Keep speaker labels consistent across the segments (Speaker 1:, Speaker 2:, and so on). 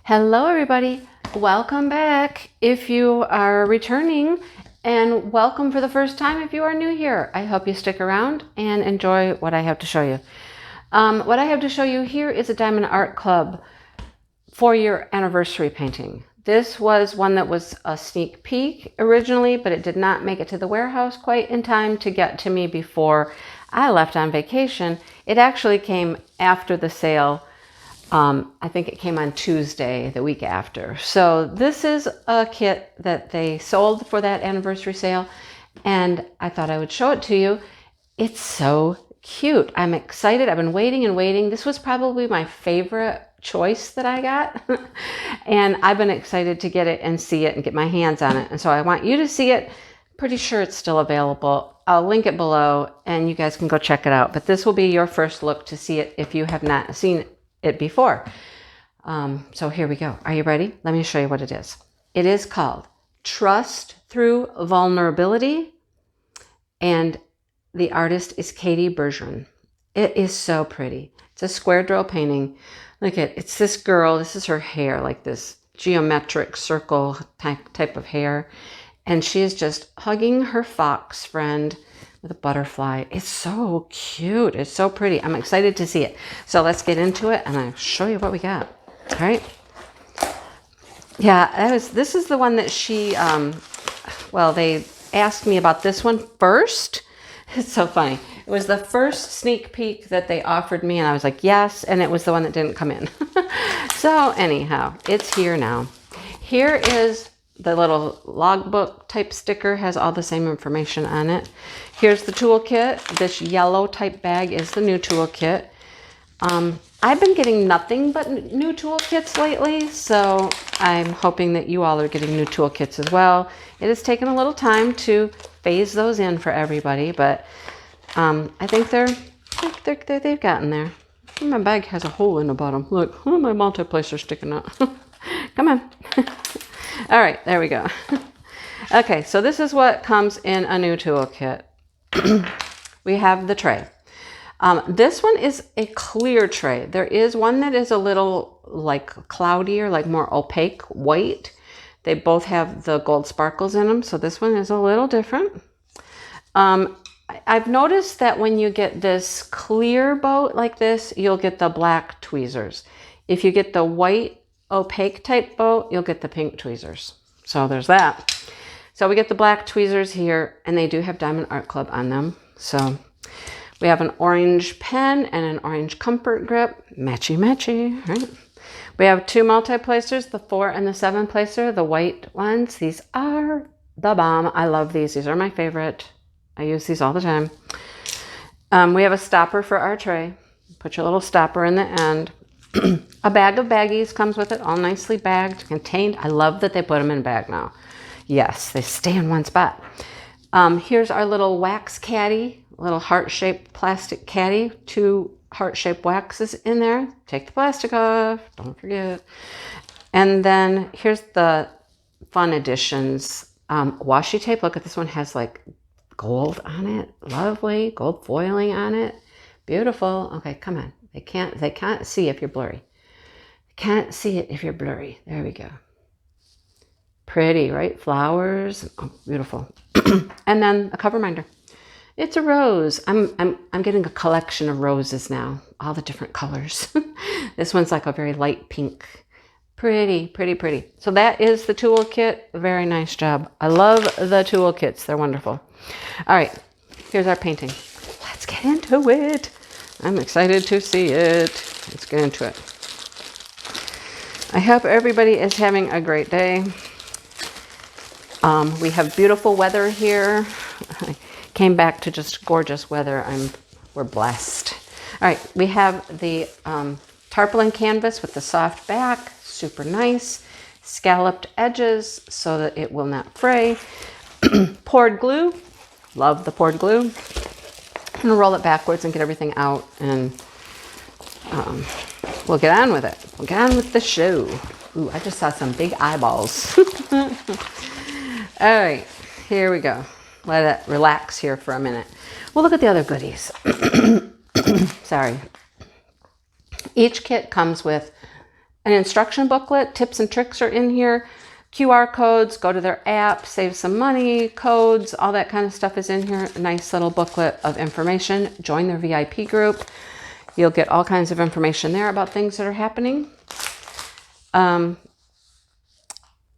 Speaker 1: Hello everybody, welcome back if you are returning, and welcome for the first time if you are new here. I hope you stick around and enjoy what I have to show you. What I have to show you here is a Diamond Art Club 4-year anniversary painting. This was one that was a sneak peek originally, but it did not make it to the warehouse quite in time to get to me before I left on vacation. It actually came after the sale. I think it came on Tuesday, the week after. So this is a kit that they sold for that anniversary sale, and I thought I would show it to you. It's so cute. I'm excited. I've been waiting and waiting. This was probably my favorite choice that I got, and I've been excited to get it and see it and get my hands on it. And so I want you to see it. Pretty sure it's still available. I'll link it below, and you guys can go check it out. But this will be your first look to see it if you have not seen it before. So here we go. Are you ready? Let me show you what it is. It is called Trust Through Vulnerability, and the artist is Katie Bergeron. It is so pretty. It's a square drill painting. Look at it's this girl. This is her hair, like this geometric circle type of hair, and she is just hugging her fox friend with a butterfly. It's so cute. It's so pretty. I'm excited to see it. So let's get into it and I'll show you what we got. All right. Yeah, this is the one that she, well, they asked me about this one first. It's so funny. It was the first sneak peek that they offered me, and I was like, yes, and it was the one that didn't come in. So anyhow, it's here now. Here is the little logbook type sticker, has all the same information on it. Here's the toolkit. This yellow type bag is the new toolkit. I've been getting nothing but new toolkits lately, so I'm hoping that you all are getting new toolkits as well. It has taken a little time to phase those in for everybody, but I think they've gotten there. My bag has a hole in the bottom. Look, my multiplacer sticking out. Come on. All right, there we go. Okay, so this is what comes in a new toolkit. We have the tray. This one is a clear tray. There is one that is a little like cloudier, like more opaque white. They both have the gold sparkles in them, so this one is a little different. I've noticed that when you get this clear boat like this, you'll get the black tweezers. If you get the white opaque type boat, you'll get the pink tweezers. So there's that. So we get the black tweezers here, and they do have Diamond Art Club on them. So we have an orange pen and an orange comfort grip. Matchy matchy, right? We have two multi-placers, the 4 and the 7 placer, the white ones. These are the bomb. I love these. These are my favorite. I use these all the time. We have a stopper for our tray. Put your little stopper in the end. A bag of baggies comes with it, all nicely bagged, contained. I love that they put them in a bag now. Yes, they stay in one spot. Here's our little wax caddy, little heart-shaped plastic caddy. 2 heart-shaped waxes in there. Take the plastic off, don't forget. And then here's the Fun Editions washi tape. Look at this one, has like gold on it. Lovely, gold foiling on it. Beautiful. Okay, come on. They can't see if you're blurry. They can't see it if you're blurry. There we go. Pretty, right? Flowers. Oh, beautiful. And then a cover minder. It's a rose. I'm getting a collection of roses now. All the different colors. This one's like a very light pink. Pretty, pretty, pretty. So that is the toolkit. Very nice job. I love the toolkits. They're wonderful. All right. Here's our painting. Let's get into it. I'm excited to see it. Let's get into it. I hope everybody is having a great day. We have beautiful weather here. I came back to just gorgeous weather. We're blessed. All right, we have the tarpaulin canvas with the soft back, super nice. Scalloped edges so that it will not fray. Poured glue. Love the poured glue. I'm going to roll it backwards and get everything out, and we'll get on with it. We'll get on with the show. Ooh, I just saw some big eyeballs. All right, here we go. Let it relax here for a minute. We'll look at the other goodies. Sorry. Each kit comes with an instruction booklet. Tips and tricks are in here. QR codes, go to their app, save some money, codes, all that kind of stuff is in here. A nice little booklet of information. Join their VIP group. You'll get all kinds of information there about things that are happening.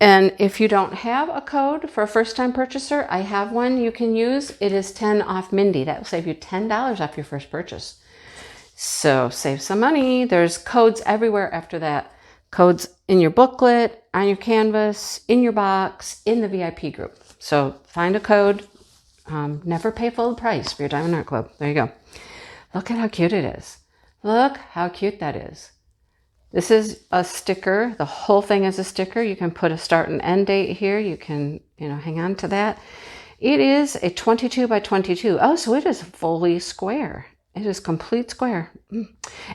Speaker 1: And if you don't have a code for a first-time purchaser, I have one you can use. It is 10 off Mindy. That will save you $10 off your first purchase. So save some money. There's codes everywhere after that. Codes in your booklet, on your canvas, in your box, in the VIP group. So find a code. Never pay full price for your Diamond Art Club. There you go. Look at how cute it is. Look how cute that is. This is a sticker. The whole thing is a sticker. You can put a start and end date here. You can, hang on to that. It is a 22 by 22. Oh, so it is fully square. It is complete square.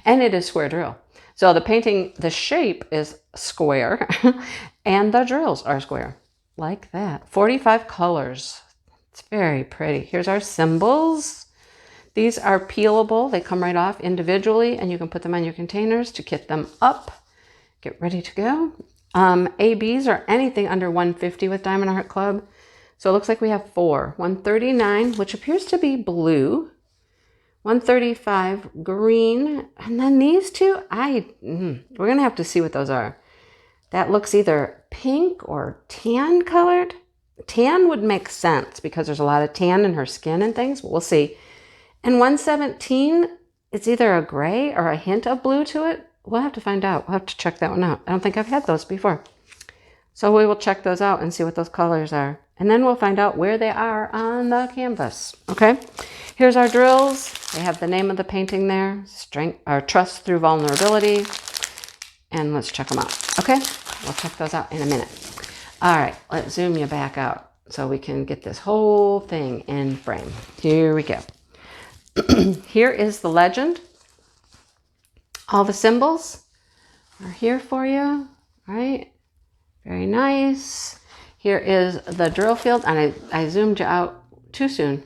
Speaker 1: And it is square drill. So the painting, the shape is square and the drills are square. Like that. 45 colors. It's very pretty. Here's our symbols. These are peelable. They come right off individually and you can put them on your containers to kit them up. Get ready to go. ABs are anything under 150 with Diamond Art Club. So it looks like we have 4. 139, which appears to be blue. 135 green. And then these two, we're going to have to see what those are. That looks either pink or tan colored. Tan would make sense because there's a lot of tan in her skin and things, but we'll see. And 117, it's either a gray or a hint of blue to it. We'll have to find out. We'll have to check that one out. I don't think I've had those before. So we will check those out and see what those colors are. And then we'll find out where they are on the canvas. Okay, here's our drills. They have the name of the painting there. Strength or Trust Through Vulnerability. And let's check them out. Okay, we'll check those out in a minute. All right, let's zoom you back out so we can get this whole thing in frame. Here we go. Here is the legend. All the symbols are here for you, right? Very nice. Here is the drill field, and I zoomed you out too soon.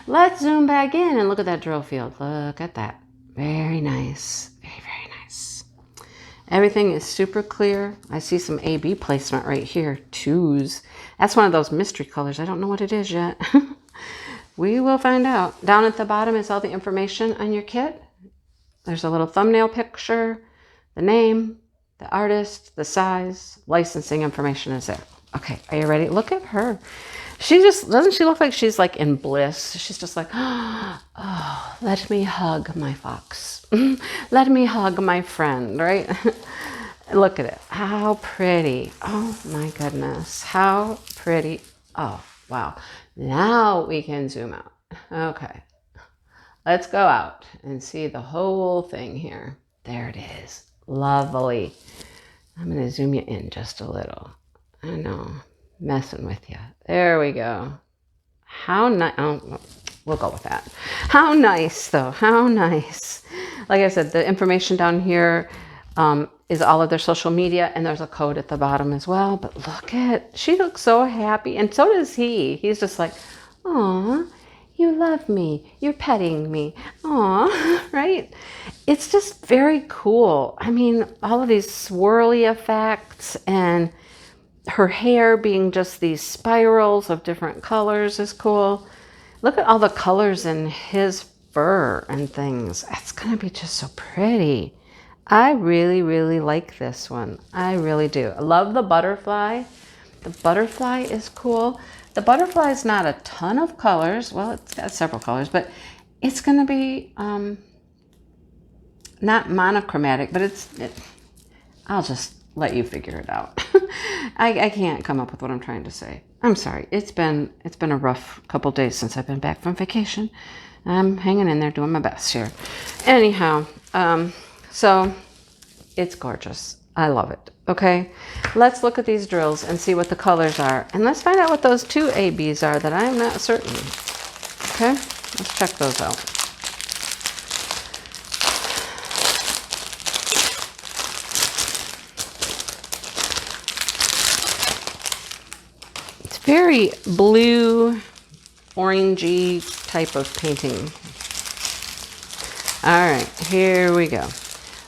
Speaker 1: Let's zoom back in and look at that drill field. Look at that. Very nice. Very, very nice. Everything is super clear. I see some AB placement right here. 2s. That's one of those mystery colors. I don't know what it is yet. We will find out. Down at the bottom is all the information on your kit. There's a little thumbnail picture, the name, the artist, the size, licensing information is there. Okay, are you ready? Look at her. Doesn't she look like she's like in bliss? She's just like, oh, let me hug my fox. Let me hug my friend, right? Look at it. How pretty. Oh my goodness. How pretty. Oh, wow. Now we can zoom out. Okay. Let's go out and see the whole thing here. There it is. Lovely. I'm going to zoom you in just a little. I know. Messing with you. There we go. How nice. Oh, we'll go with that. How nice, though. How nice. Like I said, the information down here is all of their social media, and there's a code at the bottom as well. But look she looks so happy, and so does he. He's just like, aw, you love me. You're petting me. Aw, right? It's just very cool. I mean, all of these swirly effects and her hair being just these spirals of different colors is cool. Look at all the colors in his fur and things. It's going to be just so pretty. I really, really like this one. I really do. I love the butterfly. The butterfly is cool. The butterfly is not a ton of colors. Well, it's got several colors, but it's going to be not monochromatic, but I'll just let you figure it out. I can't come up with what I'm trying to say. I'm sorry. It's been a rough couple days since I've been back from vacation. I'm hanging in there doing my best here. Anyhow, so it's gorgeous. I love it. Okay, let's look at these drills and see what the colors are. And let's find out what those 2 ABs are that I'm not certain. Okay, let's check those out. It's very blue, orangey type of painting. All right, here we go.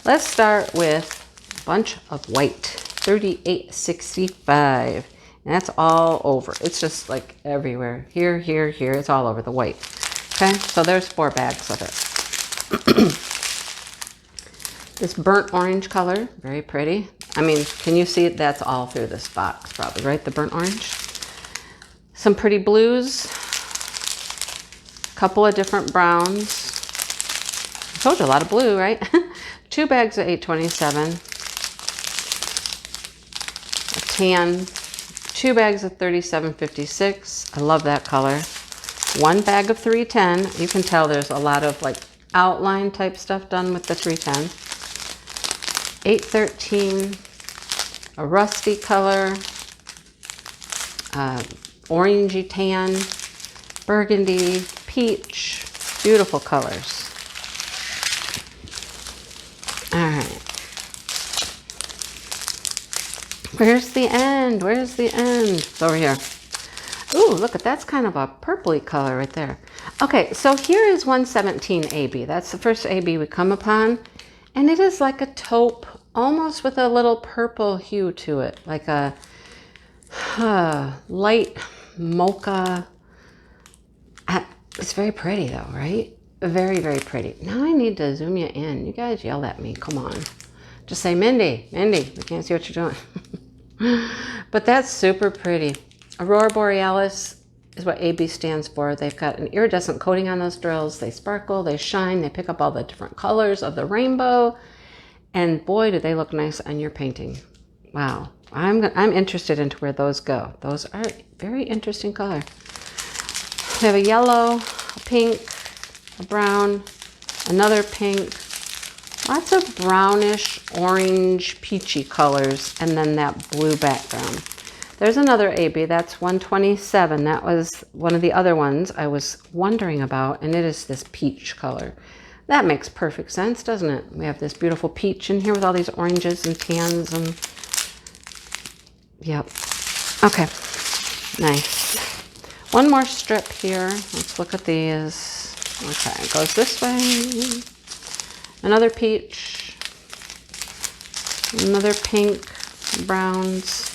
Speaker 1: Let's start with bunch of white, $38.65. And that's all over. It's just like everywhere. Here, here, here. It's all over the white. Okay, so there's 4 bags of it. This burnt orange color, very pretty. I mean, can you see it? That's all through this box probably, right? The burnt orange. Some pretty blues. A couple of different browns. I told you a lot of blue, right? 2 bags of $8.27. A tan. 2 bags of $37.56. I love that color. 1 bag of $3.10. You can tell there's a lot of like outline type stuff done with the $3.10. $8.13. A rusty color. Orangey tan. Burgundy. Peach. Beautiful colors. All right. Where's the end? Where's the end? It's over here. Ooh, look at that's kind of a purpley color right there. Okay, so here is 117 AB. That's the first AB we come upon. And it is like a taupe, almost with a little purple hue to it. Like a light mocha. It's very pretty though, right? Very, very pretty. Now I need to zoom you in. You guys yell at me. Come on. Just say, Mindy, Mindy. We can't see what you're doing. But that's super pretty. Aurora Borealis is what AB stands for. They've got an iridescent coating on those drills. They sparkle, they shine, they pick up all the different colors of the rainbow. And boy, do they look nice on your painting. Wow. I'm interested into where those go. Those are very interesting color. We have a yellow, a pink, a brown, another pink, lots of brownish, orange, peachy colors, and then that blue background. There's another AB, that's 127. That was one of the other ones I was wondering about, and it is this peach color. That makes perfect sense, doesn't it? We have this beautiful peach in here with all these oranges and tans and... Yep. Okay. Nice. One more strip here. Let's look at these. Okay, it goes this way. Another peach. Another pink. Browns.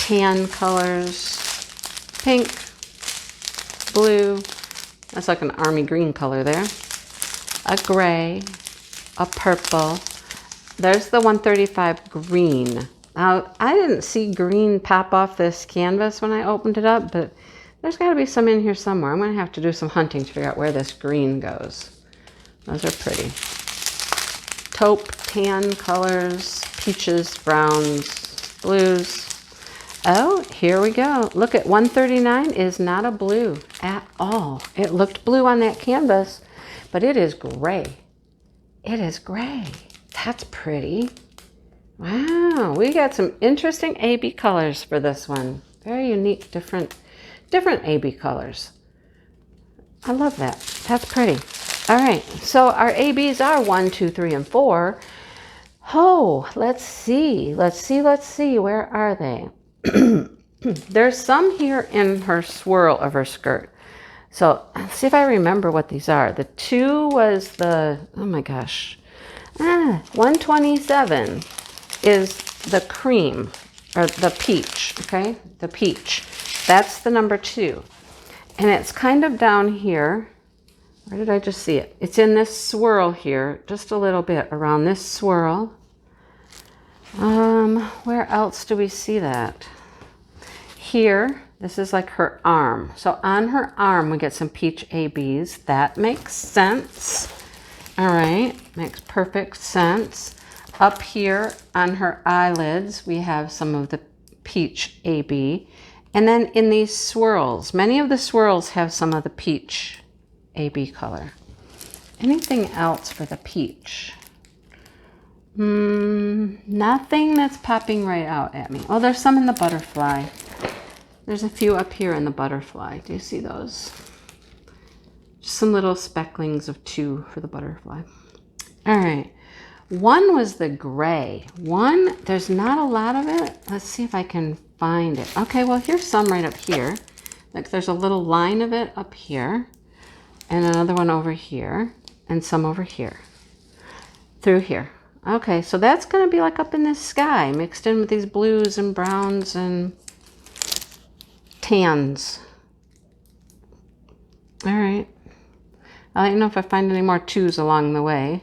Speaker 1: Tan colors. Pink. Blue. That's like an army green color there. A gray. A purple. There's the 135 green. Now, I didn't see green pop off this canvas when I opened it up, but there's got to be some in here somewhere. I'm going to have to do some hunting to figure out where this green goes. Those are pretty. Taupe, tan colors, peaches, browns, blues. Oh, here we go. Look at 139 is not a blue at all. It looked blue on that canvas, but it is gray. It is gray. That's pretty. Wow, we got some interesting AB colors for this one. Very unique, different AB colors. I love that. That's pretty. All right, so our ABs are 1, 2, 3, and 4. Oh, let's see. Where are they? There's some here in her swirl of her skirt. So let's see if I remember what these are. The 2 was the, oh my gosh, 127 is the cream, or the peach, okay? The peach. That's the number 2. And it's kind of down here. Where did I just see it? It's in this swirl here, just a little bit around this swirl. Where else do we see that? Here, this is like her arm. So on her arm, we get some peach ABs. That makes sense. All right, makes perfect sense. Up here on her eyelids, we have some of the peach AB. And then in these swirls, many of the swirls have some of the peach AB color. Anything else for the peach? Nothing that's popping right out at me. Oh, there's some in the butterfly. There's a few up here in the butterfly. Do you see those? Just some little specklings of 2 for the butterfly. All right. 1 was the gray. 1, there's not a lot of it. Let's see if I can find it. Okay, well, here's some right up here. Like there's a little line of it up here, and another one over here, and some over here. Through here. Okay, so that's going to be like up in this sky, mixed in with these blues and browns and tans. All right. I'll let you know if I find any more 2s along the way.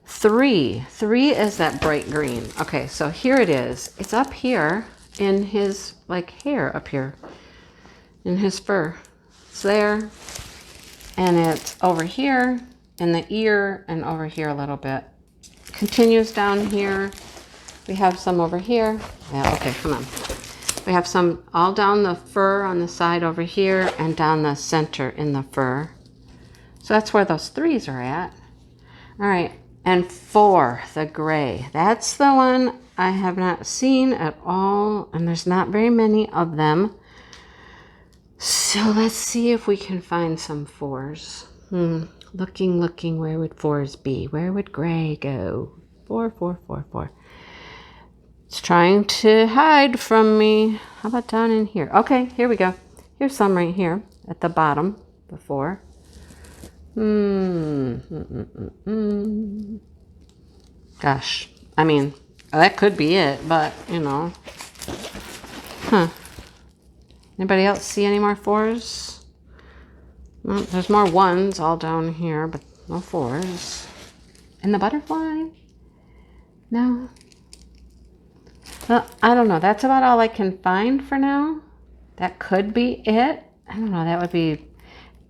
Speaker 1: 3 is that bright green. Okay, so here it is. It's up here in his like hair up here in his fur. It's there, and it's over here in the ear and over here a little bit. Continues down here. We have some over here. Yeah, okay, come on. We have some all down the fur on the side over here and down the center in the fur. So that's where those 3s are at. All right, and 4, the gray. That's the one I have not seen at all, and there's not very many of them. So let's see if we can find some 4s. Looking, where would 4s be? Where would gray go? 4. It's trying to hide from me. How about down in here? Okay, here we go. Here's some right here at the bottom, the 4. Gosh, I mean, that could be it, but, you know. Anybody else see any more 4s? Well, there's more 1s all down here, but no 4s. And the butterfly? No. Well, I don't know. That's about all I can find for now. That could be it. I don't know. That would be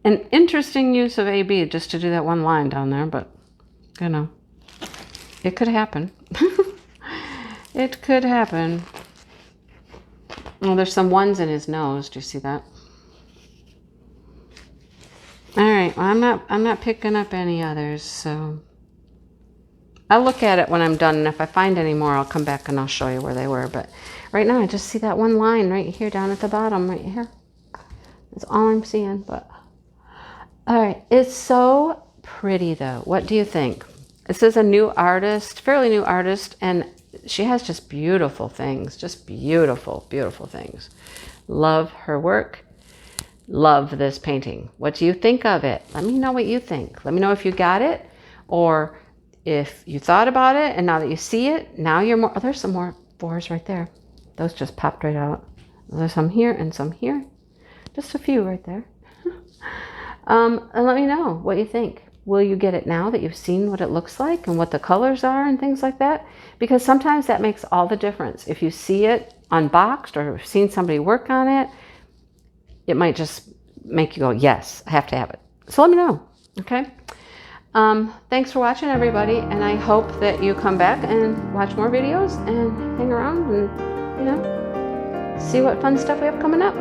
Speaker 1: an interesting use of AB just to do that one line down there, but, you know, it could happen. It could happen. Oh, there's some 1s in his nose. Do you see that? All right. Well, I'm not picking up any others, so I'll look at it when I'm done, and if I find any more, I'll come back and I'll show you where they were. But right now, I just see that one line right here down at the bottom, right here. That's all I'm seeing. But all right, it's so pretty though. What do you think? This is a new artist, fairly new artist, and she has just beautiful things, just beautiful, beautiful things. Love her work. Love this painting. What do you think of it? Let me know what you think. Let me know if you got it, or if you thought about it and now that you see it, now you're more. Oh, there's some more 4s right there. Those just popped right out. There's some here and some here. Just a few right there. And let me know what you think. Will you get it now that you've seen what it looks like and what the colors are and things like that? Because sometimes that makes all the difference. If you see it unboxed or have seen somebody work on it, it might just make you go, yes, I have to have it. So let me know, okay? Thanks for watching, everybody, and I hope that you come back and watch more videos and hang around and, you know, see what fun stuff we have coming up.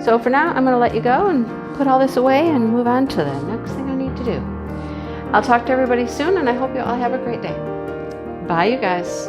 Speaker 1: So for now, I'm going to let you go and put all this away and move on to the next thing I need to do. I'll talk to everybody soon, and I hope you all have a great day. Bye, you guys.